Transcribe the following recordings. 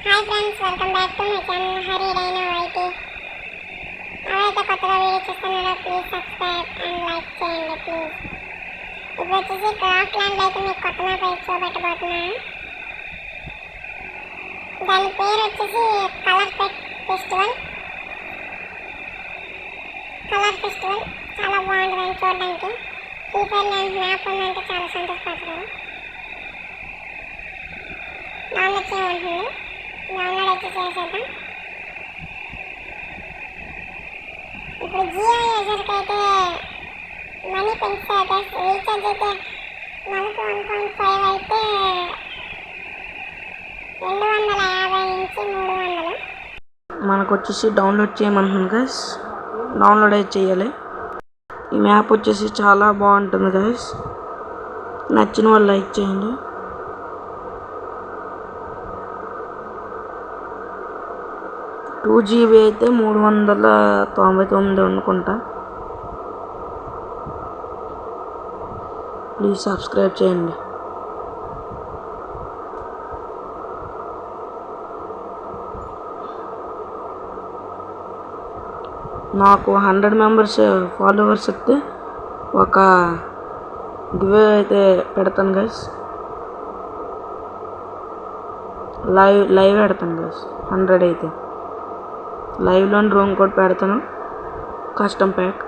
Hi friends, welcome back to my channel Hari dino IT. ఎవరైతే కొత్తగా video చూస్తున్నారో please subscribe and like చేయండి please. ఇప్పుడు వచ్చేసి క్రాఫ్ట్ ల్యాండ్ అయితే మీకు కొత్త మ్యాప్ అయితే చూపెట్టబోతున్నాను. దాని పేరు వచ్చేసి కలర్ ఫెస్టివల్. చాలా బాగుంటుందని చూడడానికి. ఫ్రీ ఫైర్ ల్యాండ్ మ్యాప్ ఉందంటే చాలా సంతోషపడతారు. డౌన్లోడ్ చేయమంటుంది. డౌన్లోడ్ అయితే చేసేద్దాం. ఇప్పుడు జియో యూజర్కి అయితే మనీ పెంచారు. రీఛార్జ్ అయితే మనకు 1.5 అయితే 250 నుంచి 300. మనకు వచ్చేసి డౌన్లోడ్ చేయమంటుంది గైస్. డౌన్లోడ్ అయితే చేయాలి. ఈ మ్యాప్ వచ్చేసి చాలా బాగుంటుంది గైస్. నచ్చిన వాళ్ళు లైక్ చేయండి. టూ జీబీ అయితే 399 అనుకుంటా. ప్లీజ్ సబ్స్క్రైబ్ చేయండి. నాకు 100 మెంబర్స్ ఫాలోవర్స్ వస్తే ఒక గివ్ అయితే పెడతాను గైస్. లైవ్ పెడతాను గైస్. 100 అయితే లైవ్లో రూమ్ కోడ్ పెడతాను. కస్టమ్ ప్యాక్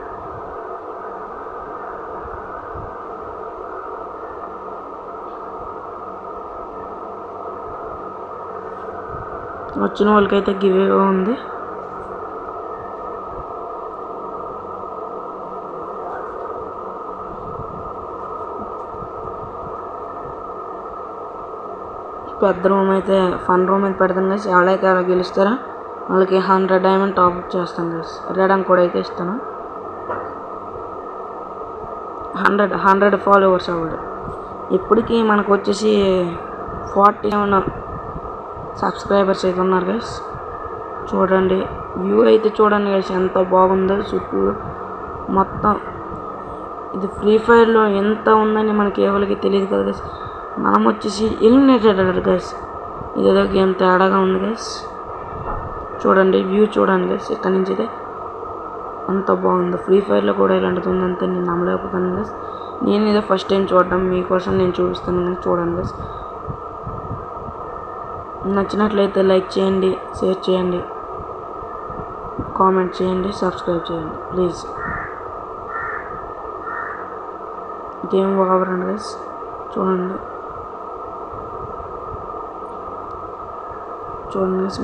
వచ్చిన వాళ్ళకైతే గివ్ ఉంది. పెద్ద రూమ్ అయితే ఫన్ రూమ్ అయితే పెడతాను గైస్. ఎవరైతే అలా గెలుస్తారో వాళ్ళకి 100 డైమండ్ టాప్అప్ చేస్తాను గైస్. రెడమ్ కూడా అయితే ఇస్తాను. 100 ఫాలోవర్స్ అవ్వడు. ఇప్పటికీ మనకు వచ్చేసి 47 సబ్స్క్రైబర్స్ అయితే ఉన్నారు గైస్. చూడండి వ్యూ అయితే చూడండి గైస్ ఎంత బాగుందో. చుట్టూ మొత్తం ఇది ఫ్రీ ఫైర్లో ఎంత ఉందని మనకి ఎవరికి తెలియదు కదా గైస్. మనం వచ్చేసి ఎలిమినేటెడ్ గైస్. ఇదేదో గేమ్ తేడాగా ఉంది గైస్. చూడండి వ్యూ చూడండి గైస్. ఇక్కడ నుంచి అయితే అంత బాగుంది. ఫ్రీ ఫైర్లో కూడా ఇలాంటిది ఉందంటే నేను నమ్మలేకపోతాను గైస్. నేను ఇదే ఫస్ట్ టైం చూడడం. మీకోసం నేను చూపిస్తాను కానీ చూడండి గైస్. నచ్చినట్లయితే లైక్ చేయండి, షేర్ చేయండి, కామెంట్ చేయండి, సబ్స్క్రైబ్ చేయండి ప్లీజ్. గేమ్ బాగుంది గైస్. చూడండి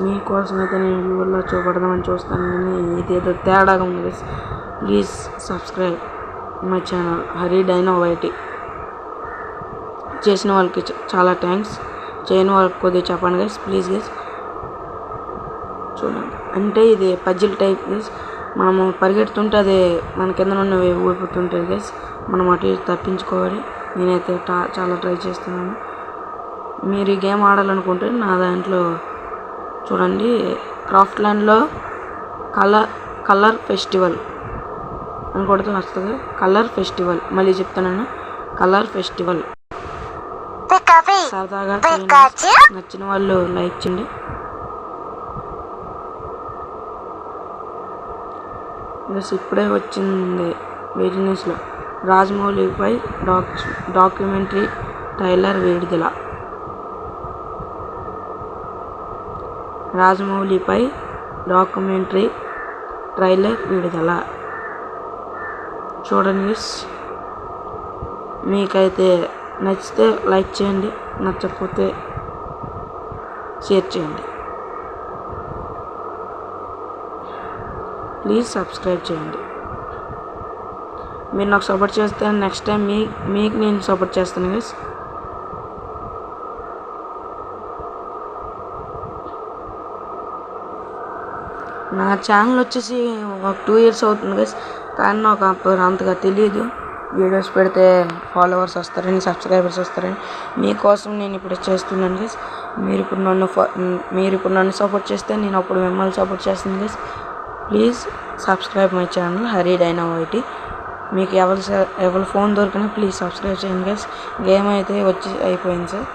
మీకోసం అయితే నేను వ్యూవర్లో చూపడదామని చూస్తాను కానీ ఇదేదో తేడాగా ఉంది guys. Please subscribe my channel Hari dino IT. చేసిన వాళ్ళకి చాలా థ్యాంక్స్. చేయని వాళ్ళకి కొద్దిగా చెప్పండి గైస్ ప్లీజ్ గైస్. చూడండి అంటే ఇది పజిల్ టైప్ గైస్. మనము పరిగెడుతుంటే అది మన కింద ఉన్నవి ఊడిపోతుంటుంది గైస్. మనం అటు తప్పించుకోవాలి. నేనైతే చాలా ట్రై చేస్తున్నాను. మీరు ఈ గేమ్ ఆడాలనుకుంటే నా దాంట్లో చూడండి క్రాఫ్ట్ ల్యాండ్లో కలర్ ఫెస్టివల్ అని కొడితే వస్తుంది. కలర్ ఫెస్టివల్ మళ్ళీ చెప్తాను. కలర్ ఫెస్టివల్ సరదాగా నచ్చిన వాళ్ళు లైక్ చేయండి. ఇప్పుడే వచ్చింది వెయిటింగ్ న్యూస్లో రాజమౌళిపై డాక్యుమెంటరీ ట్రైలర్ విడుదల. రాజమౌళిపై డాక్యుమెంటరీ ట్రైలర్ విడుదల. చూడండి మీకైతే నచ్చితే లైక్ చేయండి, నచ్చకపోతే షేర్ చేయండి. ప్లీజ్ సబ్స్క్రైబ్ చేయండి. మీరు నాకు సపోర్ట్ చేస్తే నెక్స్ట్ టైం మీకు నేను సపోర్ట్ చేస్తాను గైస్. నా ఛానల్ వచ్చేసి ఒక 2 years అవుతుంది గైస్. కానీ నాకు అప్పుడు అంతగా తెలియదు. వీడియోస్ పెడితే ఫాలోవర్స్ వస్తారని, సబ్స్క్రైబర్స్ వస్తారని. మీకోసం నేను ఇప్పుడు చేస్తున్నాను గైస్. మీరు ఇప్పుడు నన్ను సపోర్ట్ చేస్తే నేను అప్పుడు మిమ్మల్ని సపోర్ట్ చేస్తాను guys. Please subscribe my channel Hari dino IT. మీకు ఎవరి ఫోన్ దొరికినా ప్లీజ్ సబ్స్క్రైబ్ చేయండి గైస్. గేమ్ అయితే వచ్చి అయిపోయింది సార్.